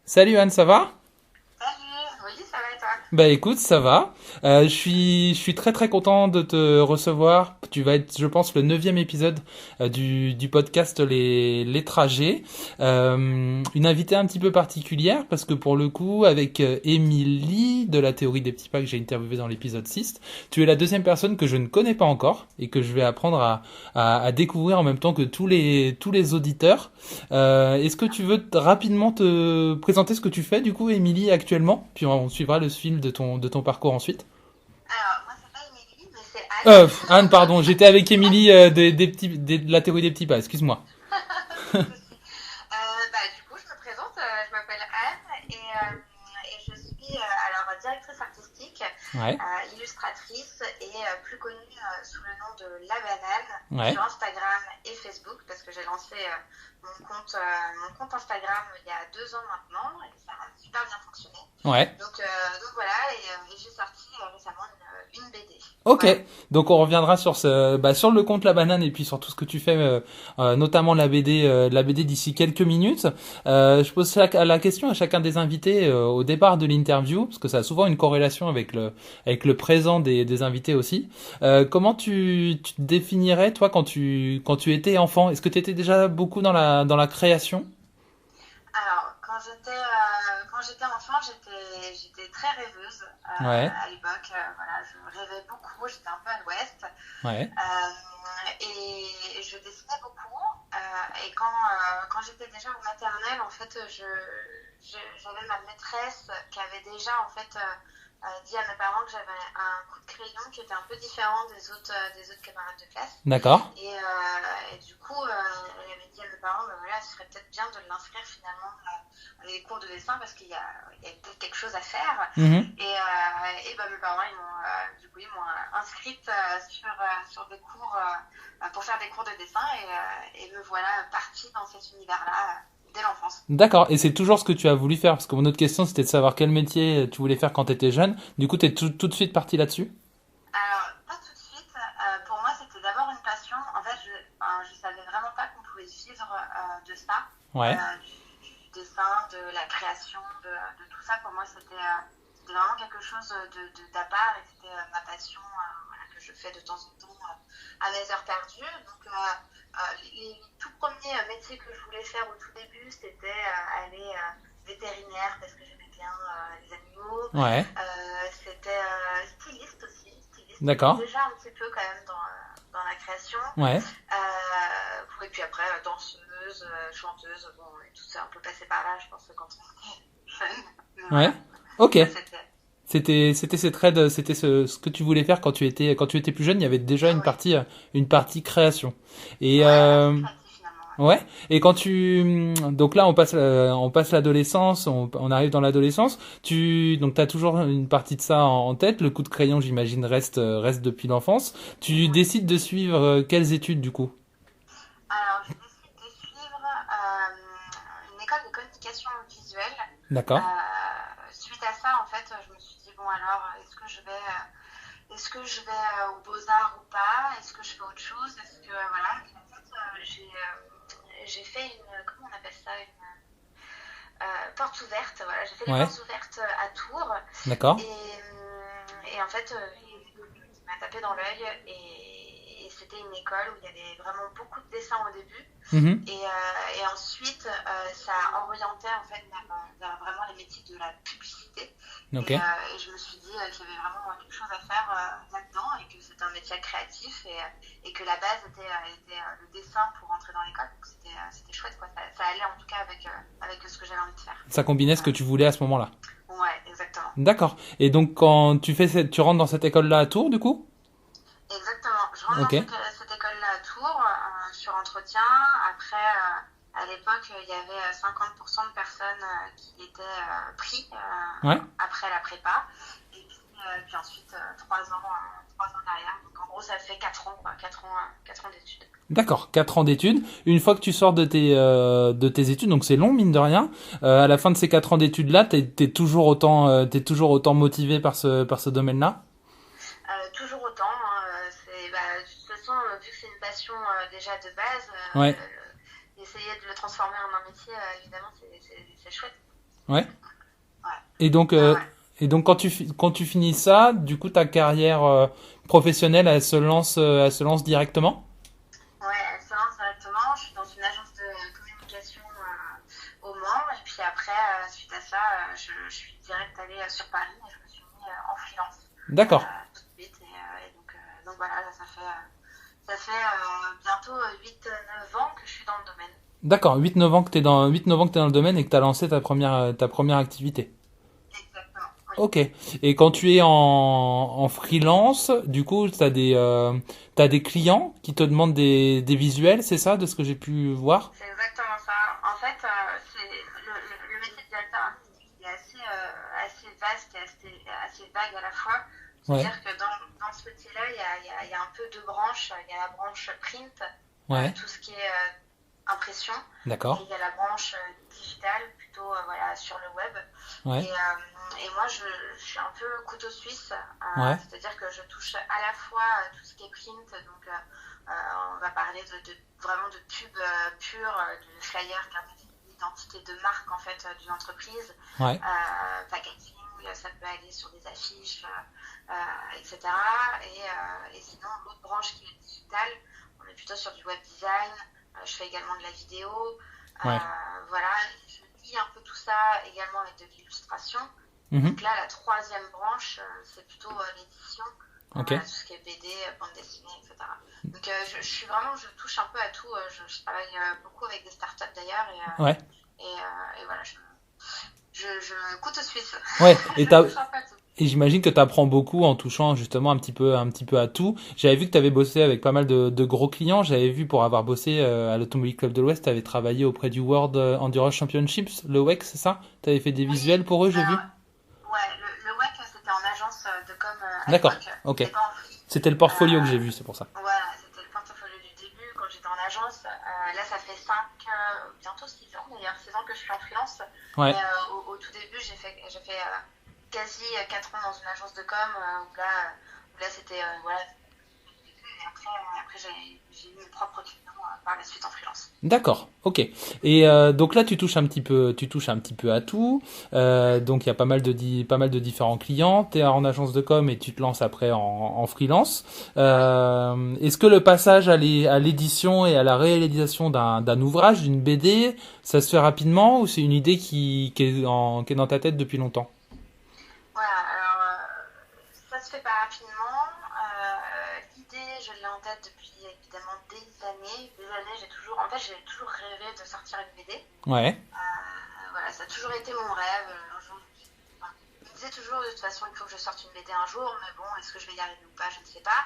Salut Anne, ça va? Salut, oui, ça va et toi? Bah écoute, ça va. Je suis très très content de te recevoir. Tu vas être, je pense, le neuvième épisode du podcast Les Trajets. Une invitée un petit peu particulière parce que pour le coup, avec Émilie de la théorie des petits pas que j'ai interviewé dans l'épisode 6, tu es la deuxième personne que je ne connais pas encore et que je vais apprendre à découvrir en même temps que tous les auditeurs. Est-ce que tu veux rapidement te présenter ce que tu fais du coup, Émilie, actuellement? Puis on suivra le fil de ton parcours ensuite. Alors, moi, c'est pas Émilie, mais c'est Anne. Anne, pardon, j'étais avec Émilie de la théorie des petits pas, excuse-moi. Pas de souci. Du coup, je me présente, je m'appelle Anne et je suis alors directrice artistique, Ouais, illustratrice et plus connue sous le nom de La Banane ouais, sur Instagram et Facebook parce que j'ai lancé mon compte Instagram il y a 2 ans maintenant et ça a super bien fonctionné. ouais. Donc voilà, et j'ai sorti récemment une BD. Ok, Voilà. donc on reviendra sur le compte La Banane et puis sur tout ce que tu fais, notamment la BD d'ici quelques minutes. Je pose la question à chacun des invités au départ de l'interview, parce que ça a souvent une corrélation avec le présent des invités aussi. Comment tu te définirais, toi, quand tu étais enfant? Est-ce que tu étais déjà beaucoup dans la création? Alors, quand j'étais enfant, j'étais très rêveuse Ouais, à l'époque. Voilà, je rêvais beaucoup, j'étais un peu à l'ouest. ouais, Et je dessinais beaucoup. Quand j'étais déjà au maternelle, en fait, j'avais ma maîtresse qui avait déjà en fait dit à mes parents que j'avais un coup de crayon qui était un peu différent des autres camarades de classe. d'accord. Et du coup, elle avait dit à mes parents, ben voilà, ce serait peut-être bien de l'inscrire finalement à des cours de dessin parce qu'il y a peut-être quelque chose à faire. Mhm. Et ben, mes parents, ils m'ont inscrite sur des cours pour faire des cours de dessin et me voilà partie dans cet univers-là dès l'enfance. D'accord. Et c'est toujours ce que tu as voulu faire, parce que mon autre question c'était de savoir quel métier tu voulais faire quand tu étais jeune. Du coup, t'es tout de suite parti là-dessus? Alors, pas tout de suite. Pour moi, c'était d'abord une passion. En fait, je savais vraiment pas qu'on pouvait vivre de ça, Ouais. du dessin, de la création, de tout ça. Pour moi, c'était vraiment quelque chose d'à part et c'était ma passion voilà, que je fais de temps en temps à mes heures perdues. Donc, les tout premiers métiers que je voulais faire au tout début, c'était aller vétérinaire parce que j'aimais bien les animaux. Ouais. C'était styliste aussi, styliste, donc D'accord. déjà un petit peu quand même dans la création. Ouais. Et puis après, danseuse, chanteuse, bon, et tout ça, on peut passer par là, je pense, quand on est jeune. Mais Ouais. voilà, Ok. ça c'était. C'était cette raid, c'était ce que tu voulais faire quand tu étais plus jeune. Il y avait déjà Ah une partie création. Et ouais, assez créatif finalement. ouais. Et donc là, on passe l'adolescence, on arrive dans l'adolescence. Donc t'as toujours une partie de ça en tête. Le coup de crayon, j'imagine, reste depuis l'enfance. Tu Ouais. Ouais. décides de suivre quelles études du coup? Alors, je décide de suivre une école de communication visuelle. D'accord. Suite à ça, en fait, je me suis dit, bon alors, est-ce que je vais aux Beaux-Arts ou pas? Est-ce que je fais autre chose? Est-ce que, voilà. Et en fait, j'ai fait comment on appelle ça? Porte ouverte, voilà. J'ai fait les Ouais. portes ouvertes à Tours. D'accord. Et en fait, il m'a tapé dans l'œil et c'était une école où il y avait vraiment beaucoup de dessins au début. Mhm. Et ensuite, ça orientait en fait vers vraiment les métiers de la publicité. Ok. Et je me suis dit qu'il y avait vraiment quelque chose à faire là-dedans et que c'était un métier créatif et que la base était le dessin pour entrer dans l'école. Donc c'était chouette, quoi. Ça allait en tout cas avec ce que j'avais envie de faire. Ça combinait ce que tu voulais à ce moment-là. Ouais, exactement. D'accord. Et donc quand tu rentres dans cette école-là à Tours, du coup? Exactement. Je rentre dans Ok. cette école-là à Tours sur entretien. Après, à l'époque, il y avait 50% de personnes qui étaient pris Ouais. après la prépa. Et puis ensuite, 3 ans derrière. Donc en gros, ça fait 4 ans, quoi. 4 ans d'études. D'accord, 4 ans d'études. Une fois que tu sors de tes études, donc c'est long mine de rien. À la fin de ces 4 ans d'études là, t'es toujours autant motivé par ce domaine-là. Toujours autant. Hein, de toute façon, vu que c'est une passion déjà de base, Ouais. essayer de le transformer en un métier, évidemment, c'est chouette. Ouais. Ouais. Et donc, Ouais. quand tu finis ça, du coup, ta carrière professionnelle, elle se lance directement? Ouais, elle se lance directement. Je suis dans une agence de communication au Mans. Et puis après, suite à ça, je suis direct allée sur Paris et je me suis mis en freelance D'accord. tout de suite. Donc voilà, ça fait bientôt 8-9 ans que je suis dans le domaine. D'accord. 8 9 ans que t'es dans le domaine et que t'as lancé ta première activité. Exactement, oui. Ok. Et quand tu es en freelance, du coup, t'as des clients qui te demandent des visuels, c'est ça, de ce que j'ai pu voir? C'est exactement ça. En fait, le métier de directeur artistique il est assez vaste et assez vague à la fois. Ouais. C'est-à-dire que dans ce métier-là, il y a un peu deux branches. Il y a la branche print, Ouais. tout ce qui est impression, et D'accord. il y a la branche digitale, plutôt voilà, sur le web. Ouais. Et moi, je suis un peu couteau suisse, Ouais. c'est-à-dire que je touche à la fois tout ce qui est print, donc on va parler vraiment de pub pure, de flyer, carte d'identité de marque en fait d'une entreprise, Ouais. packaging, ça peut aller sur des affiches, etc. Et sinon, l'autre branche qui est digitale, on est plutôt sur du web design. Je fais également de la vidéo. Ouais. Voilà, je lis un peu tout ça également avec de l'illustration. Mhm. Donc là, la troisième branche, c'est plutôt l'édition, Ok. voilà, tout ce qui est BD, bande dessinée, etc. Donc je touche un peu à tout. Je travaille beaucoup avec des startups d'ailleurs Ouais. et voilà, je couteau suisse. Ouais. Je touche un peu à tout. Et j'imagine que tu apprends beaucoup en touchant justement un petit peu à tout. J'avais vu que tu avais bossé avec pas mal de gros clients. J'avais vu pour avoir bossé à l'Automobile Club de l'Ouest, tu avais travaillé auprès du World Endurance Championships, le WEC, c'est ça? Tu avais fait des visuels Oui, pour eux, j'ai alors, vu? ouais, le WEC, c'était en agence de com à D'accord. l'époque. Ok. C'était pas en free. C'était le portfolio que j'ai Euh, vu, c'est pour ça. Voilà, c'était le portfolio du début quand j'étais en agence. Là, ça fait bientôt 6 ans d'ailleurs, 6 ans que je suis en freelance. Mais Ouais. au tout début, j'ai fait quasi 4 ans dans une agence de com où là c'était. Voilà. Et après j'ai eu mes propres clients par la suite en freelance. D'accord, ok. Et donc là, tu touches un petit peu à tout. Donc il y a pas mal de différents clients. T'es en agence de com et tu te lances après en freelance. Oui. Est-ce que le passage à l'édition et à la réalisation d'un ouvrage, d'une BD, ça se fait rapidement ou c'est une idée qui est dans ta tête depuis longtemps? Voilà, alors ça se fait pas rapidement. L'idée, je l'ai en tête depuis évidemment des années. Des années, j'ai toujours rêvé de sortir une BD. Ouais, Voilà, ça a toujours été mon rêve. Un jour, je me disais toujours de toute façon, il faut que je sorte une BD un jour, mais bon, est-ce que je vais y arriver ou pas, je ne sais pas.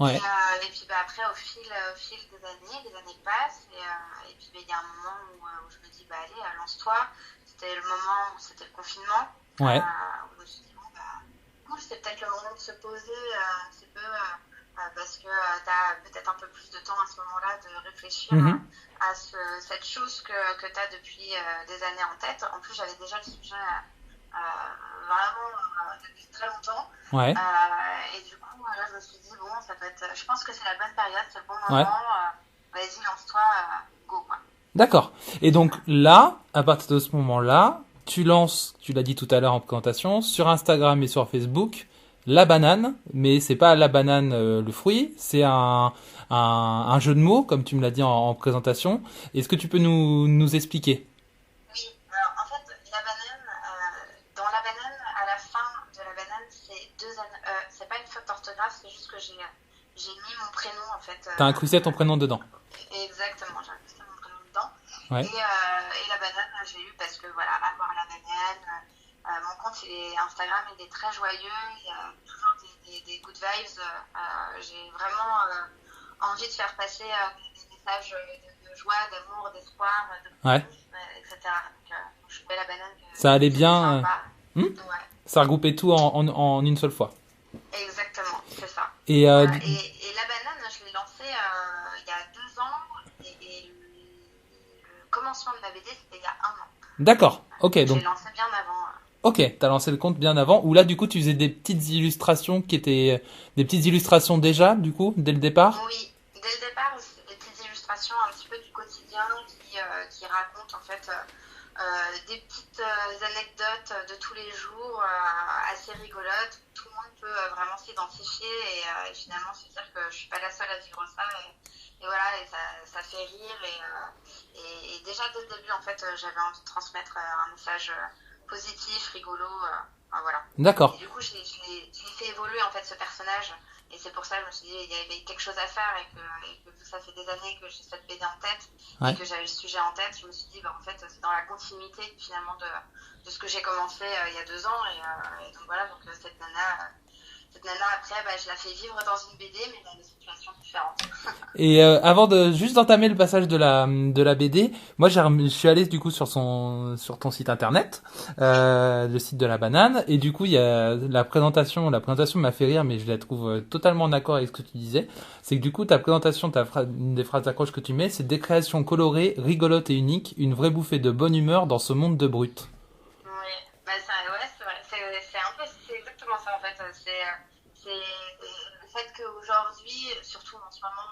ouais. Et puis bah, après, au fil des années passent, et puis bah, il y a un moment où je me dis, bah allez, lance-toi. C'était le moment où c'était le confinement, Ouais. où je me suis dit, bon, bah, cool, c'est peut-être le moment de se poser un petit peu, parce que tu as peut-être un peu plus de temps à ce moment-là de réfléchir Mhm. à cette chose que tu as depuis des années en tête. En plus, j'avais déjà le sujet vraiment depuis très longtemps. Ouais. Et du coup, là, je me suis dit, bon, ça peut être. Je pense que c'est la bonne période, c'est le bon Ouais. moment. Vas-y, lance-toi, go, quoi. D'accord. Et donc là, à partir de ce moment-là, tu lances, tu l'as dit tout à l'heure en présentation, sur Instagram et sur Facebook, la banane, mais c'est pas la banane le fruit, c'est un jeu de mots, comme tu me l'as dit en présentation. Est-ce que tu peux nous expliquer? Oui, alors en fait, la banane, dans la banane, à la fin de la banane, c'est deux N. C'est pas une faute d'orthographe, c'est juste que j'ai mis mon prénom en fait. T'as incrusté ton prénom dedans. Exactement, j'ai incrusté mon prénom dedans. Ouais. Et la banane, j'ai eu parce que voilà, avoir la banane. Mon compte Instagram, il est très joyeux, il y a toujours des good vibes. J'ai vraiment envie de faire passer des messages de joie, d'amour, d'espoir, de Ouais. etc. Donc, je trouvais la banane Ça allait que c'était bien. sympa. Hmm. Ouais, Ça regroupait tout en une seule fois. exactement, c'est ça. Et Et la banane, je l'ai lancée il y a 2 ans et le commencement de ma BD, c'était il y a 1 an. d'accord. Ok, Donc, je donc l'ai lancé bien avant. ok, t'as lancé le compte bien avant. Ou là, du coup, tu faisais des petites illustrations qui étaient des petites illustrations déjà, du coup, dès le départ. Oui, dès le départ, c'est des petites illustrations un petit peu du quotidien qui racontent en fait des petites anecdotes de tous les jours assez rigolotes. Tout le monde peut vraiment s'identifier et finalement se dire que je suis pas la seule à vivre ça. Et voilà, et ça fait rire. Et déjà dès le début, en fait, j'avais envie de transmettre un message positif, rigolo. Enfin, voilà. D'accord. Et du coup, j'ai fait évoluer en fait ce personnage. Et c'est pour ça que je me suis dit il y avait quelque chose à faire et que ça fait des années que j'ai cette BD en tête et que j'avais le sujet en tête. Je me suis dit, en fait, c'est dans la continuité finalement de ce que j'ai commencé il y a 2 ans. Et donc voilà, donc cette nana après, je la fais vivre dans une BD, mais dans des situations différentes. Et avant de juste d'entamer le passage de la BD, moi je suis allé du coup sur ton site internet, le site de la banane, et du coup il y a la présentation m'a fait rire, mais je la trouve totalement en accord avec ce que tu disais. C'est que du coup ta présentation, une des phrases d'accroche que tu mets, c'est des créations colorées, rigolotes et uniques, une vraie bouffée de bonne humeur dans ce monde de brut. Oui, ouais, c'est vrai, c'est exactement ça en fait. C'est le fait qu'aujourd'hui, surtout en ce moment,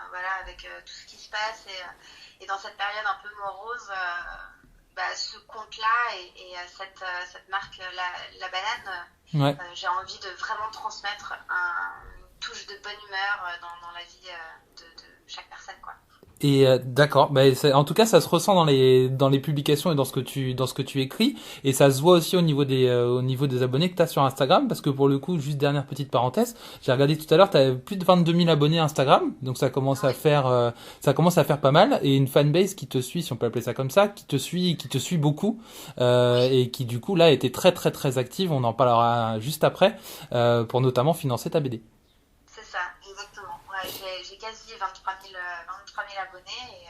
voilà, avec tout ce qui se passe et dans cette période un peu morose, ce conte-là et cette marque, la banane, Ouais. j'ai envie de vraiment transmettre une touche de bonne humeur dans la vie de chaque personne, quoi. Et d'accord, en tout cas ça se ressent dans les publications et dans ce que tu écris, et ça se voit aussi au niveau des abonnés que tu as sur Instagram, parce que pour le coup, juste dernière petite parenthèse, j'ai regardé tout à l'heure, tu as plus de 22 000 abonnés Instagram, donc ça commence à faire pas mal, et une fanbase qui te suit, si on peut appeler ça comme ça, qui te suit beaucoup, et qui du coup là était très très très active. On en parlera juste après, pour notamment financer ta BD. C'est ça, exactement. Ouais, j'ai quasi 23 000 abonnés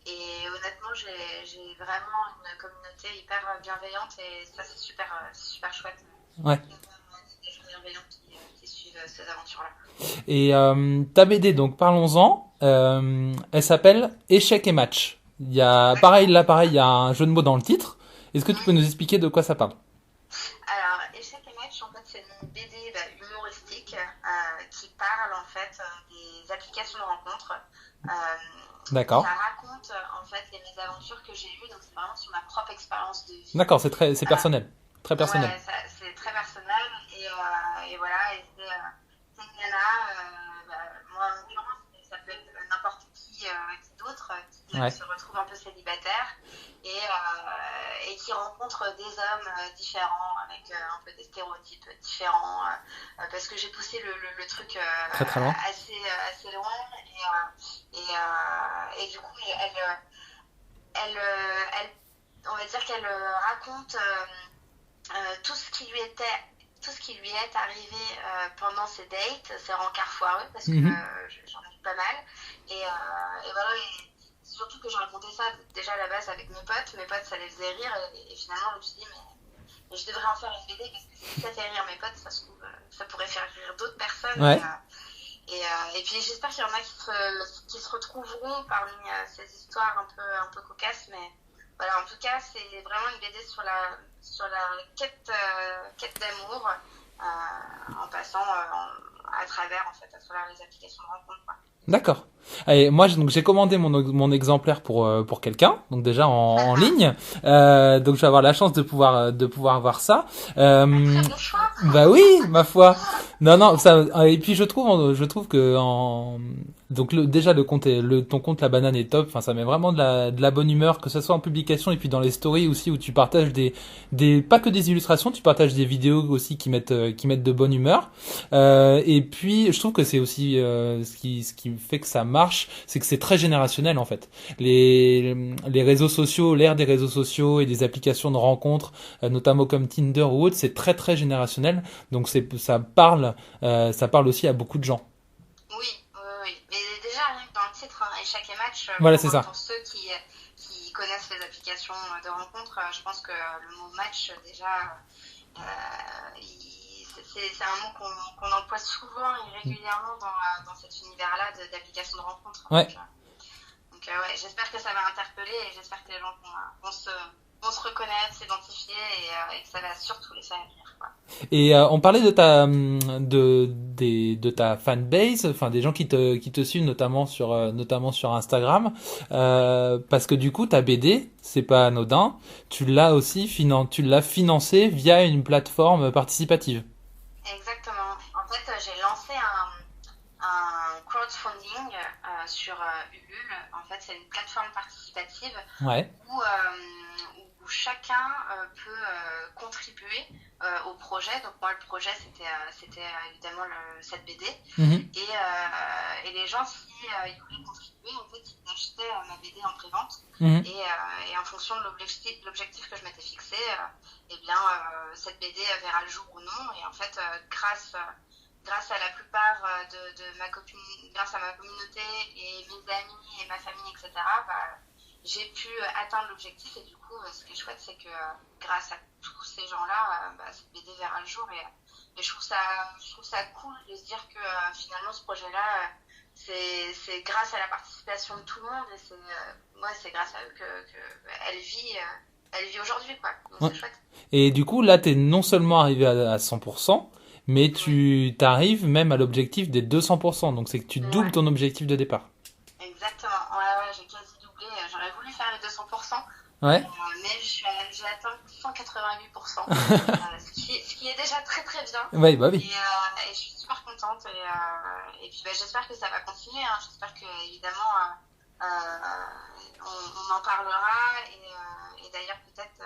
et honnêtement, j'ai vraiment une communauté hyper bienveillante et ça, c'est super chouette. Ouais. Des gens bienveillants qui suivent ces aventures-là. Et ta BD, donc parlons-en, elle s'appelle Échec et match. Il y a pareil, il y a un jeu de mots dans le titre. Est-ce que tu peux nous expliquer de quoi ça parle? Alors, Échec et match, en fait, c'est une BD humoristique qui parle en fait des applications de rencontres. D'accord. Ça raconte en fait les mésaventures que j'ai eues, donc c'est vraiment sur ma propre expérience de vie. D'accord, c'est personnel, très personnel. Ouais, c'est très personnel et voilà, et c'est une nana, moi en l'occurrence, mais ça peut être n'importe qui d'autre qui se retrouve un peu célibataire et qui rencontre des hommes différents avec un peu des stéréotypes différents parce que j'ai poussé le truc très très loin. assez loin et du coup on va dire qu'elle raconte tout ce qui lui est arrivé pendant ses dates, ses rencarts foireux, parce que j'en ai eu pas mal. Et voilà, et surtout que je racontais ça déjà à la base avec mes potes, ça les faisait rire, et finalement je me suis dit, mais je devrais en faire une BD, parce que si ça fait rire mes potes, ça se trouve, ça pourrait faire rire d'autres personnes. Ouais. Et puis j'espère qu'il y en a qui se retrouveront parmi ces histoires un peu cocasses, mais voilà, en tout cas, c'est vraiment une BD sur la quête d'amour, en passant à travers les applications de rencontre, quoi. D'accord. Et moi, donc j'ai commandé mon exemplaire pour quelqu'un, donc déjà en ligne. Donc je vais avoir la chance de pouvoir voir ça. Très bon choix. Bah oui, ma foi. Non, ça. Et puis je trouve que donc déjà ton compte La Banane est top. Enfin, ça met vraiment de la bonne humeur, que ce soit en publication et puis dans les stories aussi où tu partages pas que des illustrations, tu partages des vidéos aussi qui mettent de bonne humeur. Et puis je trouve que c'est aussi ce qui fait que ça marche, c'est que c'est très générationnel en fait. Les réseaux sociaux, l'ère des réseaux sociaux et des applications de rencontres, notamment comme Tinder ou autre, c'est très très générationnel. Donc ça parle aussi à beaucoup de gens. Oui. Mais déjà rien que dans le titre, Échec et match. Voilà, c'est ça. Pour ceux qui connaissent les applications de rencontres, je pense que le mot match déjà, c'est un mot qu'on emploie souvent et régulièrement dans cet univers-là d'applications de rencontres. Ouais. Donc ouais, j'espère que ça va interpeller et j'espère que les gens vont vont se reconnaître, s'identifier et que ça va surtout les faire rire, quoi. Et on parlait de ta fanbase, enfin des gens qui te suivent notamment sur Instagram, parce que du coup ta BD, c'est pas anodin, tu l'as financé via une plateforme participative. Exactement. En fait, j'ai lancé un crowdfunding sur Ulule. En fait, c'est une plateforme participative Ouais. où chacun peut contribuer au projet. Donc moi, le projet, c'était évidemment cette BD. Mhm. Et les gens, si ils voulaient contribuer, en fait, ils achetaient ma BD en prévente. Mhm. Et en fonction de l'objectif que je m'étais fixé, eh bien, cette BD verra le jour ou non. Et en fait, grâce à la plupart grâce à ma communauté et mes amis et ma famille, etc., bah, j'ai pu atteindre l'objectif. Et du coup, ce qui est chouette, c'est que grâce à tous ces gens-là, bah, cette BD verra le jour. Et je trouve ça cool de se dire que finalement, ce projet-là, c'est grâce à la participation de tout le monde. Et c'est grâce à eux que elle vit aujourd'hui, quoi. Donc Ouais. c'est chouette. Et du coup, là, t'es non seulement arrivé à 100%, mais Ouais. tu t'arrives même à l'objectif des 200%. Donc c'est que tu doubles Ouais. ton objectif de départ. Exactement. Ouais, j'ai quasi doublé. J'aurais voulu faire les 200%, Ouais. mais j'ai atteint 188%, ce qui est déjà très très bien. Ouais, bah oui. Et je suis super contente. Et puis bah, j'espère que ça va continuer. Hein. J'espère que évidemment on en parlera. Et d'ailleurs peut-être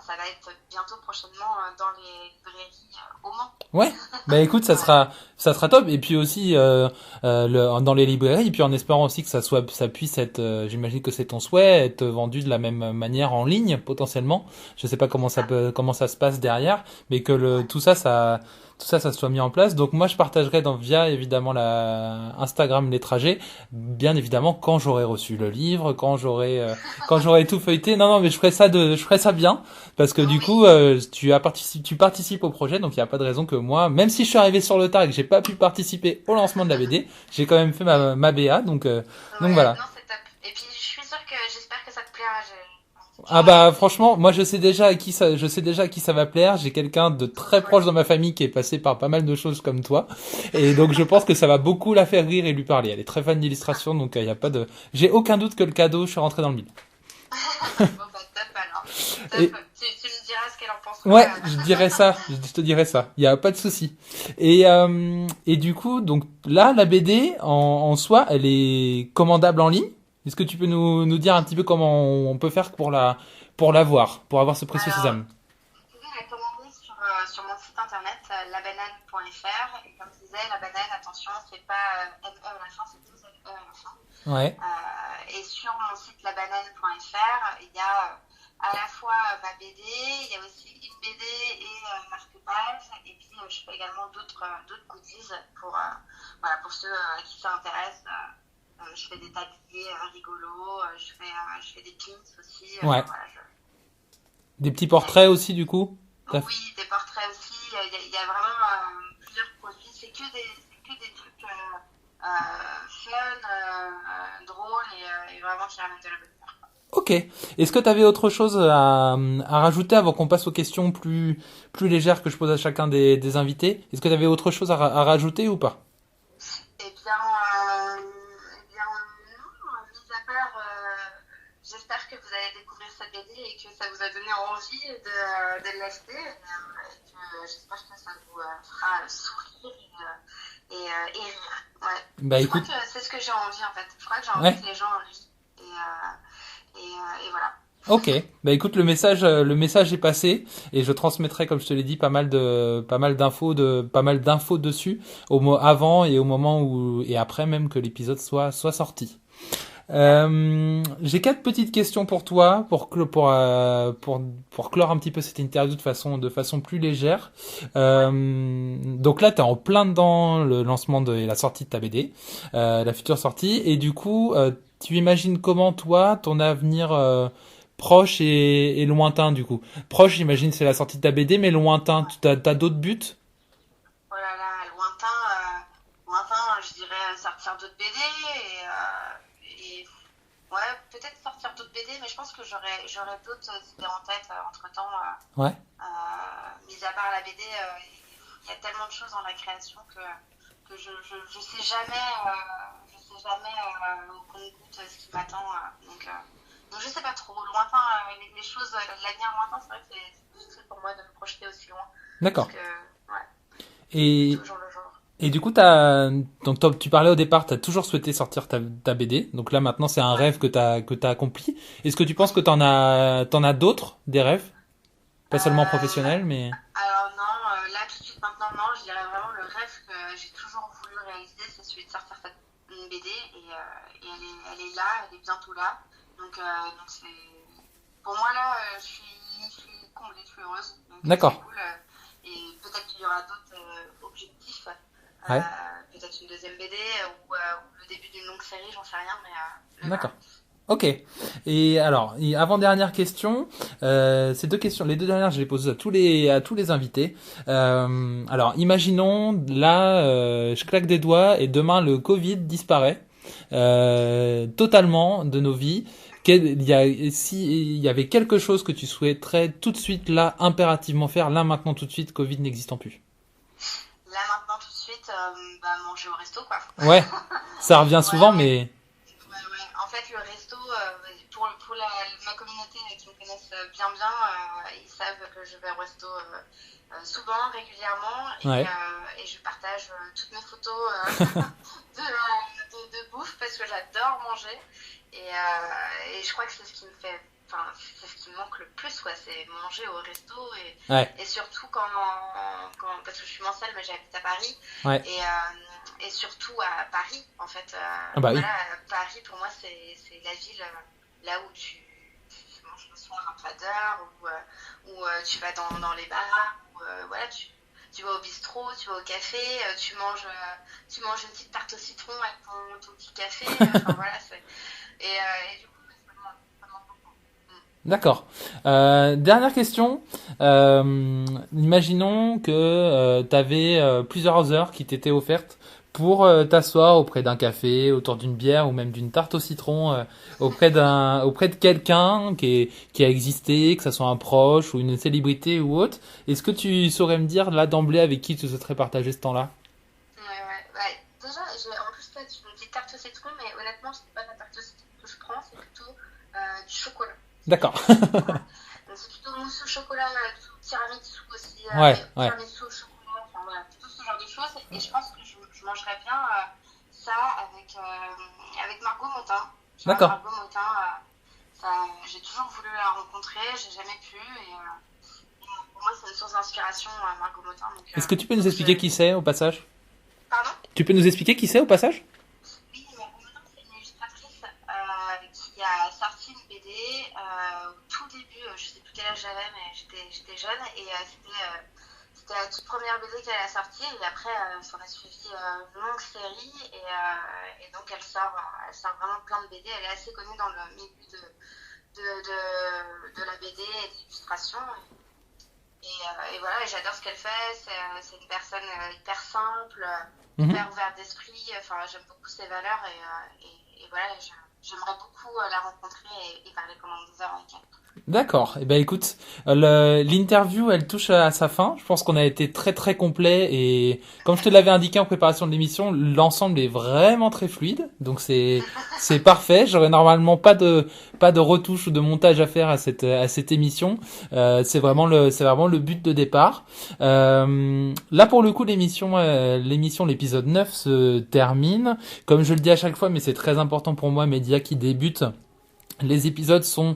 ça va être bientôt prochainement dans les librairies au Mans. Ouais. Bah écoute, Voilà. ça sera top. Et puis aussi dans les librairies, et puis en espérant aussi que ça puisse être, j'imagine que c'est ton souhait, être vendu de la même manière en ligne potentiellement. Je sais pas C'est ça. comment ça se passe derrière, mais que Ouais. tout ça, ça soit mis en place. Donc moi, je partagerai via évidemment la Instagram les trajets, bien évidemment quand j'aurai reçu le livre, quand j'aurai tout feuilleté. Non, non, mais je ferai ça bien. Parce que du coup, Oui. tu participes au projet, donc il n'y a pas de raison que moi, même si je suis arrivé sur le tard et que j'ai pas pu participer au lancement de la BD, j'ai quand même fait ma BA, donc Ouais, voilà. non, c'est top. Et puis, je suis sûre que j'espère que ça te plaira. Tu Ah vois, bah franchement, moi je sais déjà à qui ça va plaire. J'ai quelqu'un de très cool. proche dans ma famille qui est passé par pas mal de choses comme toi, et donc je pense que ça va beaucoup la faire rire et lui parler. Elle est très fan d'illustration, donc il y a pas de, j'ai aucun doute que le cadeau, je suis rentré dans le mille. Bon, bah, top alors. Et Top. Tu me diras ce qu'elle en pensera. ouais, je dirais ça, je te dirais ça. Il y a pas de souci. Et du coup, donc là, la BD en soi, elle est commandable en ligne. Est-ce que tu peux nous dire un petit peu comment on peut faire pour l'avoir, pour avoir ce précieux Alors, sésame? vous pouvez la commander sur mon site internet, labanane.fr. Et comme je disais, la banane, attention, c'est pas ME à la fin, c'est 2 ME à la fin. Ouais, Et sur mon site labanane.fr, il y a à la fois ma BD, il y a aussi une BD et marque-page, et puis je fais également d'autres goodies pour ceux à qui ça intéresse. Je fais des tabliers rigolos, je fais des pins aussi. ouais. Voilà, Des petits portraits aussi, du coup. oui, des portraits aussi. Il y a vraiment plusieurs produits. C'est que des trucs fun, drôles et vraiment qui ramènent de la bonne humeur. Ok. Est-ce que tu avais autre chose à rajouter avant qu'on passe aux questions plus légères que je pose à chacun des invités? Est-ce que tu avais autre chose à rajouter ou pas? Eh bien non, mis à part, j'espère que vous allez découvrir cette BD et que ça vous a donné envie de l'acheter. J'espère que ça vous fera sourire et rire. Ouais. Bah Je crois écoute, que c'est ce que j'ai envie en fait. Je crois que j'ai envie ouais. que les gens en lisent. Et voilà. Ok, bah écoute, le message est passé et je transmettrai, comme je te l'ai dit, pas mal d'infos dessus au mot avant et au moment où et après même que l'épisode soit sorti. J'ai quatre petites questions pour toi pour clore un petit peu cette interview de façon plus légère. Donc là, t'es en plein dedans le lancement et la sortie de ta BD, la future sortie, et du coup, tu imagines comment toi ton avenir proche et lointain du coup. Proche, j'imagine, c'est la sortie de ta BD, mais lointain, t'as d'autres buts? Oh là là, lointain, je dirais sortir d'autres BD et ouais, peut-être sortir d'autres BD, mais je pense que j'aurais d'autres idées en tête entre-temps. Ouais. Mis à part la BD, il y a tellement de choses dans la création que je sais jamais, au compte-gouttes ce qui m'attend. Donc je sais pas trop. Lointain, les choses, l'avenir lointain, c'est vrai que c'est difficile pour moi de me projeter aussi loin. D'accord. Parce que, ouais, Et, toujours le jour. et du coup, tu parlais au départ, tu as toujours souhaité sortir ta BD. Donc là, maintenant, c'est un rêve que t'as accompli. Est-ce que tu penses que t'en as d'autres, des rêves? Pas seulement professionnels, mais... Alors non, là tout de suite maintenant non, je dirais vraiment le rêve que j'ai toujours voulu réaliser, c'est celui de sortir une BD et elle est là, elle est bientôt là. Donc c'est pour moi là, je suis comblée, je suis heureuse. Donc D'accord. c'est cool. Et peut-être qu'il y aura d'autres objectifs, Ouais. peut-être une deuxième BD ou le début d'une longue série, j'en sais rien, mais D'accord. Ok. Et alors, avant-dernière question, ces deux questions, les deux dernières, je les pose à tous les invités. Alors, imaginons, là, je claque des doigts et demain le Covid disparaît totalement de nos vies. S'il y avait quelque chose que tu souhaiterais tout de suite, là, impérativement faire, là, maintenant, tout de suite, Covid n'existant plus. là maintenant tout de suite, manger au resto quoi. Ouais, ça revient souvent, mais... Ouais. En fait, le resto, pour ma communauté qui me connaissent bien, ils savent que je vais au resto souvent, régulièrement, Ouais. et je partage toutes mes photos de bouffe parce que j'adore manger. Et je crois que c'est ce qui me fait, enfin, c'est ce qui me manque le plus, quoi, c'est manger au resto Ouais. et surtout parce que je suis mancelle, mais j'habite à Paris. Ouais. Et surtout à Paris, en fait. Ah bah oui. Voilà, Paris, pour moi, c'est la ville là où tu manges le soir un plat d'heure, où tu vas dans les bars, où voilà, tu vas au bistrot, tu vas au café, tu manges une petite tarte au citron avec ton petit café. Enfin voilà, et du coup, ça me manque beaucoup. D'accord. Dernière question. Imaginons que tu avais plusieurs heures qui t'étaient offertes pour t'asseoir auprès d'un café, autour d'une bière ou même d'une tarte au citron, auprès de quelqu'un qui a existé, que ce soit un proche ou une célébrité ou autre. Est-ce que tu saurais me dire là d'emblée avec qui tu souhaiterais partager ce temps-là? Ouais. Déjà, en plus, là, tu me dis tarte au citron, mais honnêtement, c'est pas la tarte au citron que je prends, c'est plutôt du chocolat. D'accord. Donc, c'est plutôt mousse au chocolat, tiramisu aussi, Ouais. tiramisu au chocolat, enfin voilà, plutôt ce genre de choses. Et je pense que je mangerais bien ça avec Margot Motin. Tu vois, D'accord. Margot Motin, j'ai toujours voulu la rencontrer, j'ai jamais pu. Pour moi, c'est une source d'inspiration, Margot Motin. Est-ce que tu peux nous expliquer qui c'est au passage? Pardon? Tu peux nous expliquer qui c'est au passage? Oui, Margot Motin, c'est une illustratrice qui a sorti une BD au tout début, je sais plus quel âge j'avais, mais j'étais jeune, et c'était la toute première BD qu'elle a sortie, et après, s'en a suivi une longue série, et donc elle sort vraiment plein de BD. Elle est assez connue dans le milieu de la BD et de l'illustration. Et voilà, et j'adore ce qu'elle fait. C'est une personne hyper simple, hyper ouverte d'esprit. Enfin, j'aime beaucoup ses valeurs et voilà, j'aimerais beaucoup la rencontrer et parler pendant 2 heures avec elle. D'accord. Eh ben écoute, l'interview elle touche à sa fin. Je pense qu'on a été très très complet et comme je te l'avais indiqué en préparation de l'émission, l'ensemble est vraiment très fluide. Donc c'est parfait. J'aurais normalement pas de retouche ou de montage à faire à cette émission. C'est vraiment le but de départ. Là pour le coup l'épisode 9 se termine. Comme je le dis à chaque fois, mais c'est très important pour moi, média qui débute. Les épisodes sont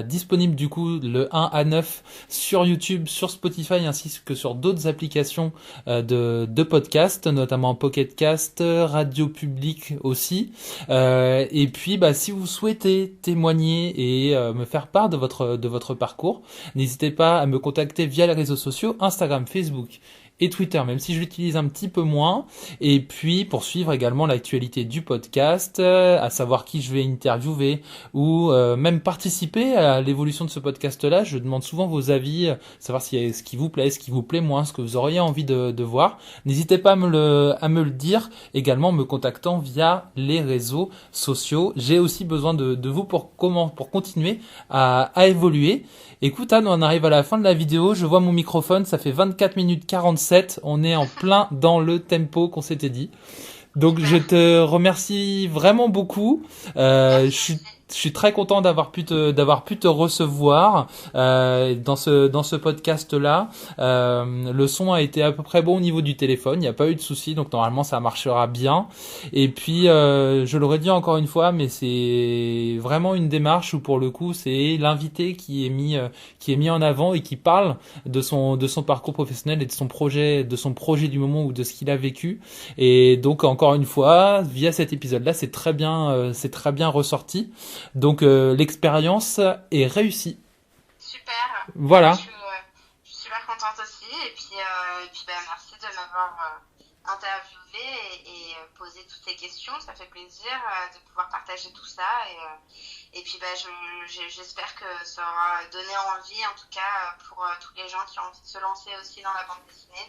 disponibles du coup le 1 à 9 sur YouTube, sur Spotify ainsi que sur d'autres applications de podcast, notamment Pocket Cast, Radio Public aussi. Et puis si vous souhaitez témoigner et me faire part de votre parcours, n'hésitez pas à me contacter via les réseaux sociaux Instagram, Facebook et Twitter, même si je l'utilise un petit peu moins. Et puis pour suivre également l'actualité du podcast, à savoir qui je vais interviewer ou même participer à l'évolution de ce podcast-là. Je demande souvent vos avis, savoir ce qui vous plaît, ce qui vous plaît moins, ce que vous auriez envie de voir. N'hésitez pas à me le dire, également en me contactant via les réseaux sociaux. J'ai aussi besoin de vous pour continuer à évoluer. Écoute Anne, on arrive à la fin de la vidéo, je vois mon microphone, ça fait 24 minutes 47, on est en plein dans le tempo qu'on s'était dit. Donc je te remercie vraiment beaucoup. Je suis très content d'avoir pu te recevoir dans ce podcast-là. Le son a été à peu près bon au niveau du téléphone, il n'y a pas eu de souci, donc normalement ça marchera bien. Et puis je l'aurais dit encore une fois, mais c'est vraiment une démarche où pour le coup c'est l'invité qui est mis en avant et qui parle de son parcours professionnel et de son projet du moment ou de ce qu'il a vécu. Et donc encore une fois, via cet épisode-là, c'est très bien ressorti. Donc l'expérience est réussie. Super. Voilà. Je suis super contente aussi. Et puis merci de m'avoir interviewé et posé toutes ces questions. Ça fait plaisir de pouvoir partager tout ça. Et puis j'espère que ça aura donné envie, en tout cas pour tous les gens qui ont envie de se lancer aussi dans la bande dessinée,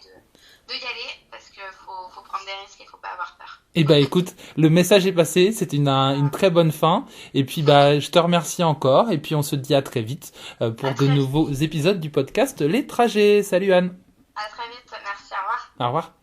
de y aller, parce qu'il faut prendre des risques et il faut pas avoir peur. Eh ben écoute, le message est passé, c'était une très bonne fin. Et puis je te remercie encore. Et puis on se dit à très vite pour de nouveaux épisodes du podcast Les Trajets. Salut Anne. À très vite, merci, au revoir. Au revoir.